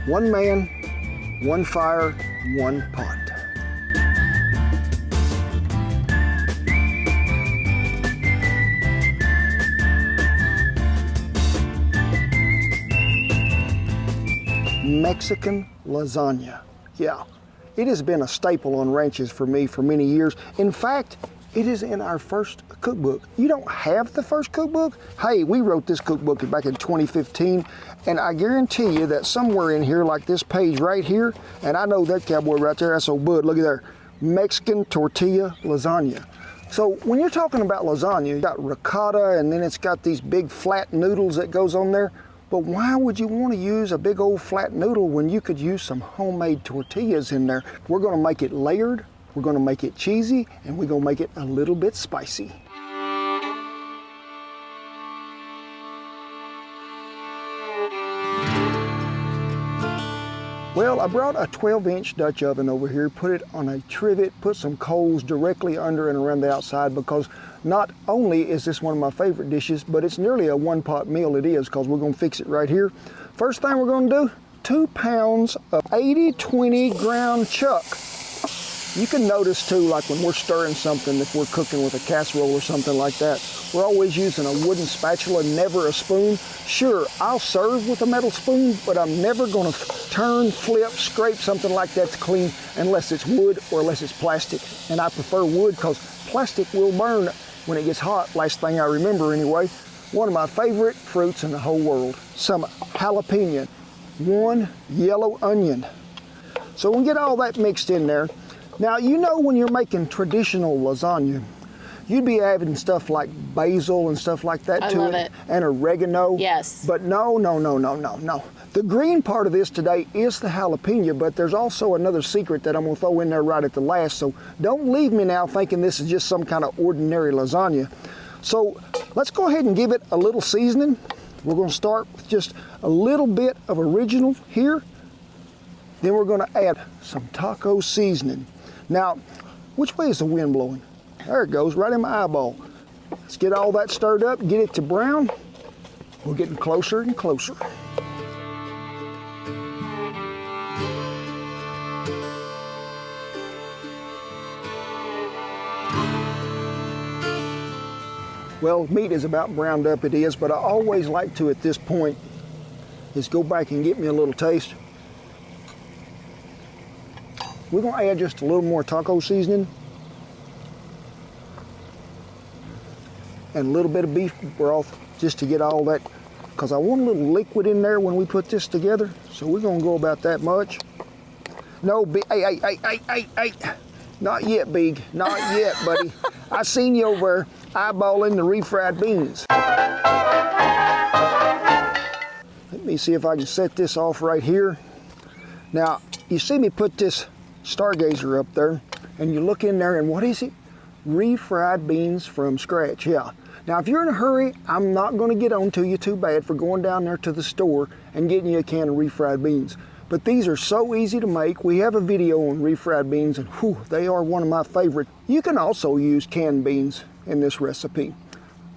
One man, one fire, one pot. Mexican lasagna. Yeah, it has been a staple on ranches for me for many years. In fact, it is in our first cookbook. You don't have the first cookbook? Hey, we wrote this cookbook back in 2015, and I guarantee you that somewhere in here, like this page right here, and I know that cowboy right there, that's old Bud, look at there, Mexican tortilla lasagna. So when you're talking about lasagna, you got ricotta, and then it's got these big flat noodles that goes on there. But why would you want to use a big old flat noodle when you could use some homemade tortillas in there? We're going to make it layered, we're going to make it cheesy, and we're going to make it a little bit spicy. Well, I brought a 12-inch Dutch oven over here, put it on a trivet, put some coals directly under and around the outside, because not only is this one of my favorite dishes, but it's nearly a one-pot meal it is, because we're going to fix it right here. First thing we're going to do, 2 pounds of 80/20 ground chuck. You can notice too, like when we're stirring something, if we're cooking with a casserole or something like that, we're always using a wooden spatula, never a spoon. Sure, I'll serve with a metal spoon, but I'm never going to turn, flip, scrape something like that to clean unless it's wood or unless it's plastic. And I prefer wood because plastic will burn when it gets hot. Last thing I remember anyway, one of my favorite fruits in the whole world, some jalapeno, 1 yellow onion. So we'll get all that mixed in there. Now, you know when you're making traditional lasagna, you'd be adding stuff like basil and stuff like that to it. And oregano. Yes. But no. The green part of this today is the jalapeno, but there's also another secret that I'm going to throw in there right at the last. So don't leave me now thinking this is just some kind of ordinary lasagna. So let's go ahead and give it a little seasoning. We're going to start with just a little bit of original here. Then we're going to add some taco seasoning. Now, which way is the wind blowing? There it goes, right in my eyeball. Let's get all that stirred up, get it to brown. We're getting closer and closer. Well, meat is about browned up, it is, but I always like to, at this point, is go back and get me a little taste. We're going to add just a little more taco seasoning and a little bit of beef broth just to get all that, because I want a little liquid in there when we put this together. So we're going to go about that much. No, hey. Not yet, Big. Not yet, buddy. I seen you over eyeballing the refried beans. Let me see if I can set this off right here. Now, you see me put this Stargazer up there, and you look in there, and what is it? Refried beans from scratch, yeah. Now, if you're in a hurry, I'm not going to get on to you too bad for going down there to the store and getting you a can of refried beans. But these are so easy to make. We have a video on refried beans, and whew, they are one of my favorite. You can also use canned beans in this recipe.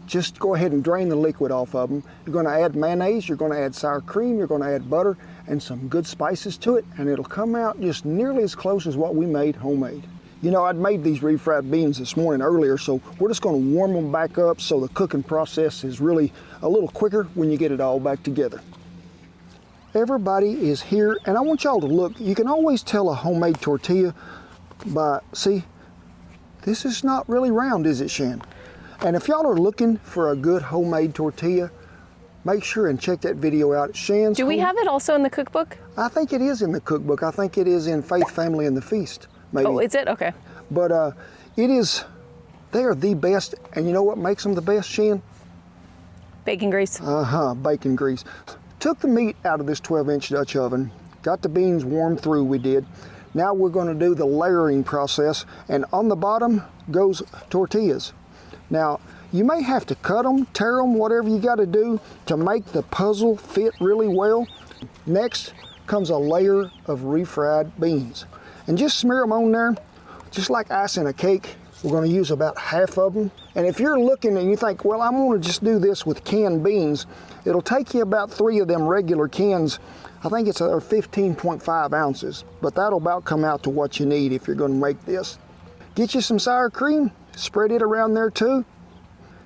Just go ahead and drain the liquid off of them. You're going to add mayonnaise, you're going to add sour cream, you're going to add butter, and some good spices to it, and it'll come out just nearly as close as what we made homemade. You know, I'd made these refried beans this morning earlier, so we're just going to warm them back up so the cooking process is really a little quicker when you get it all back together. Everybody is here, and I want y'all to look. You can always tell a homemade tortilla by, see, this is not really round, is it, Shan? And if y'all are looking for a good homemade tortilla, make sure and check that video out. Shan's. Do we have it also in the cookbook? I think it is in the cookbook. I think it is in Faith, Family, and the Feast, maybe. Oh, is it? Okay. But it is, they are the best. And you know what makes them the best, Shan? Bacon grease. Bacon grease. Took the meat out of this 12-inch Dutch oven, got the beans warmed through, we did. Now we're going to do the layering process, and on the bottom goes tortillas. Now, you may have to cut them, tear them, whatever you got to do to make the puzzle fit really well. Next comes a layer of refried beans. And just smear them on there, just like ice in a cake. We're going to use about half of them. And if you're looking and you think, well, I'm going to just do this with canned beans, it'll take you about 3 of them regular cans. I think it's 15.5 ounces, but that'll about come out to what you need if you're going to make this. Get you some sour cream, spread it around there too.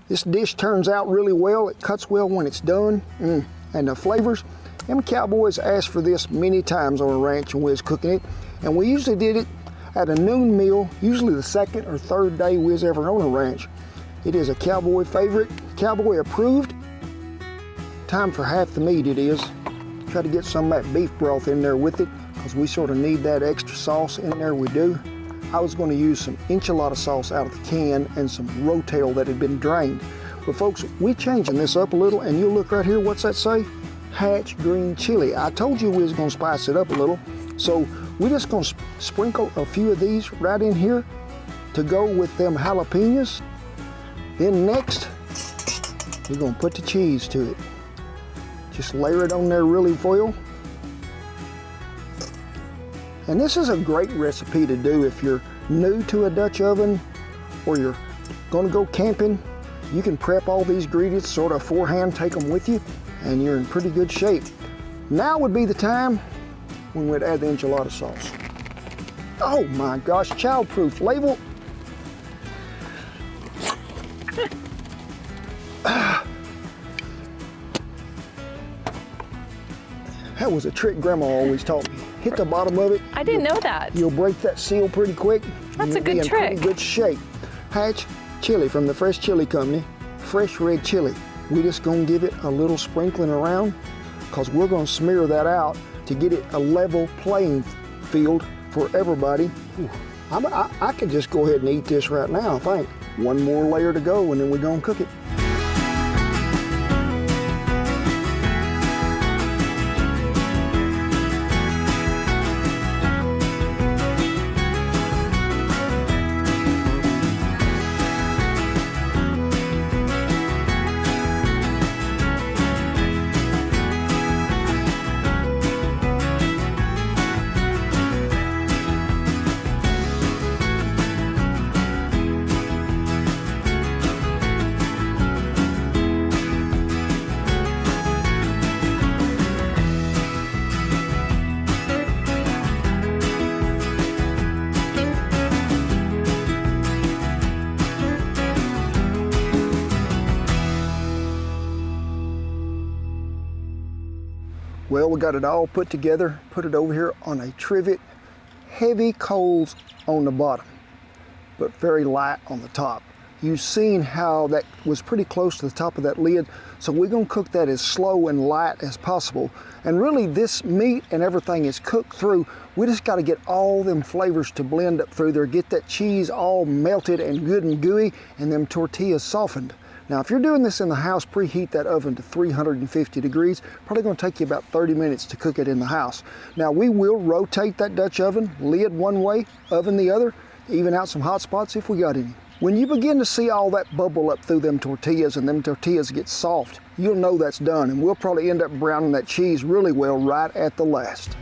This dish turns out really well. It cuts well when it's done. And the flavors, them cowboys asked for this many times on a ranch when we was cooking it. And we usually did it at a noon meal, usually the 2nd or 3rd day we was ever on a ranch. It is a cowboy favorite, cowboy approved. Time for half the meat it is. Try to get some of that beef broth in there with it, because we sort of need that extra sauce in there, we do. I was going to use some enchilada sauce out of the can and some rotel that had been drained. But folks, we changing this up a little, and you'll look right here, what's that say? Hatch green chili. I told you we was going to spice it up a little, so we're just going to sprinkle a few of these right in here to go with them jalapenos. Then next, we're going to put the cheese to it. Just layer it on there really well. And this is a great recipe to do if you're new to a Dutch oven or you're going to go camping. You can prep all these ingredients sort of beforehand, take them with you, and you're in pretty good shape. Now would be the time when we'd add the enchilada sauce. Oh my gosh, child-proof label. That was a trick Grandma always taught me. Hit the bottom of it. I didn't know that. You'll break that seal pretty quick. That's a good You'll be in trick. pretty good shape. Hatch chili from the Fresh Chili Company. Fresh red chili. We just gonna give it a little sprinkling around, because we're gonna smear that out to get it a level playing field for everybody. Ooh, I could just go ahead and eat this right now, I think. One more layer to go and then we're gonna cook it. Well, we got it all put together, put it over here on a trivet, heavy coals on the bottom, but very light on the top. You've seen how that was pretty close to the top of that lid, so we're gonna cook that as slow and light as possible. And really this meat and everything is cooked through. We just gotta get all them flavors to blend up through there, get that cheese all melted and good and gooey, and them tortillas softened. Now, if you're doing this in the house, preheat that oven to 350 degrees. Probably gonna take you about 30 minutes to cook it in the house. Now, we will rotate that Dutch oven, lid one way, oven the other, even out some hot spots if we got any. When you begin to see all that bubble up through them tortillas and them tortillas get soft, you'll know that's done, and we'll probably end up browning that cheese really well right at the last.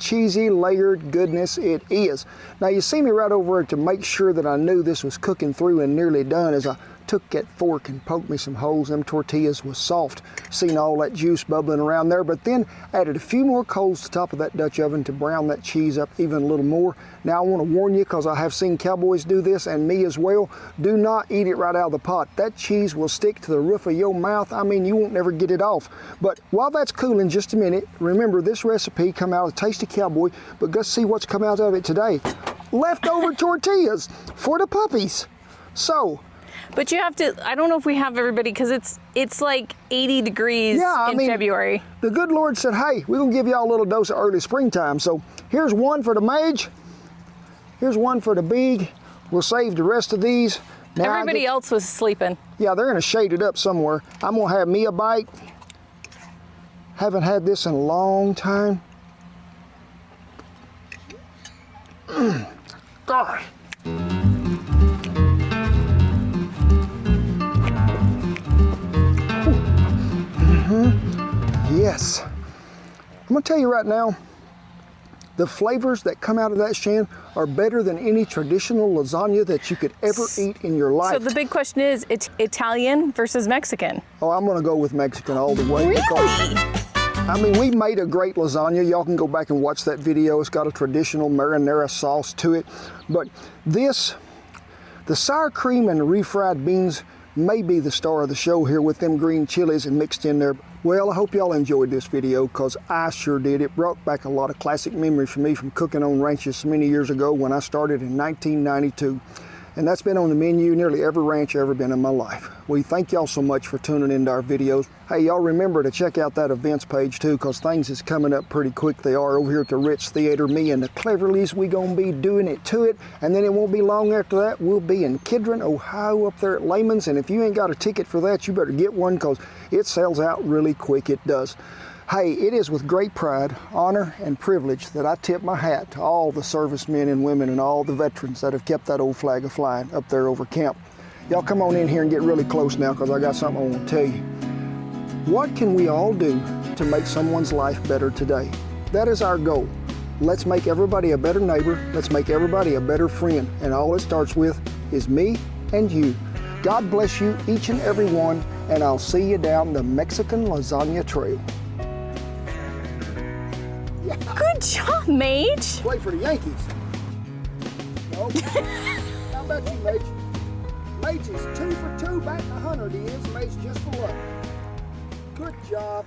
Cheesy, layered goodness it is. Now you see me right over to make sure that I knew this was cooking through and nearly done as I took that fork and poked me some holes. Them tortillas was soft. Seen all that juice bubbling around there, but then added a few more coals to the top of that Dutch oven to brown that cheese up even a little more. Now I want to warn you, because I have seen cowboys do this and me as well, do not eat it right out of the pot. That cheese will stick to the roof of your mouth. I mean, you won't never get it off. But while that's cooling just a minute, remember this recipe come out of Tasty Cowboy, but let's see what's come out of it today. Leftover tortillas for the puppies. So, But you have to, I don't know if we have everybody, because it's like 80 degrees in February. The good Lord said, hey, we're going to give y'all a little dose of early springtime. So here's one for the mage. Here's one for the big. We'll save the rest of these. Now Everybody else was sleeping. Yeah, they're going to shade it up somewhere. I'm going to have me a bite. Haven't had this in a long time. God. Yes. I'm going to tell you right now, the flavors that come out of that, Shan, are better than any traditional lasagna that you could ever eat in your life. So the big question is, it's Italian versus Mexican. Oh, I'm going to go with Mexican all the way. Really? I mean, we made a great lasagna. Y'all can go back and watch that video. It's got a traditional marinara sauce to it. But this, the sour cream and the refried beans may be the star of the show here with them green chilies and mixed in there. Well, I hope y'all enjoyed this video, because I sure did. It brought back a lot of classic memories for me from cooking on ranches many years ago when I started in 1992. And that's been on the menu nearly every ranch I've ever been in my life. We thank y'all so much for tuning into our videos. Hey, y'all remember to check out that events page too, because things is coming up pretty quick. They are over here at the Ritz Theater. Me and the Cleverleys, we gonna be doing it to it. And then it won't be long after that, we'll be in Kidron, Ohio up there at Lehman's. And if you ain't got a ticket for that, you better get one, because it sells out really quick, it does. Hey, it is with great pride, honor, and privilege that I tip my hat to all the servicemen and women and all the veterans that have kept that old flag a flying up there over camp. Y'all come on in here and get really close now, because I got something I want to tell you. What can we all do to make someone's life better today? That is our goal. Let's make everybody a better neighbor. Let's make everybody a better friend. And all it starts with is me and you. God bless you, each and every one, and I'll see you down the Mexican Lasagna Trail. Good job, Mage. Play for the Yankees. No. How about you, Mage? Mage is 2 for 2 batting 100. He is. Mage just for luck. Good job.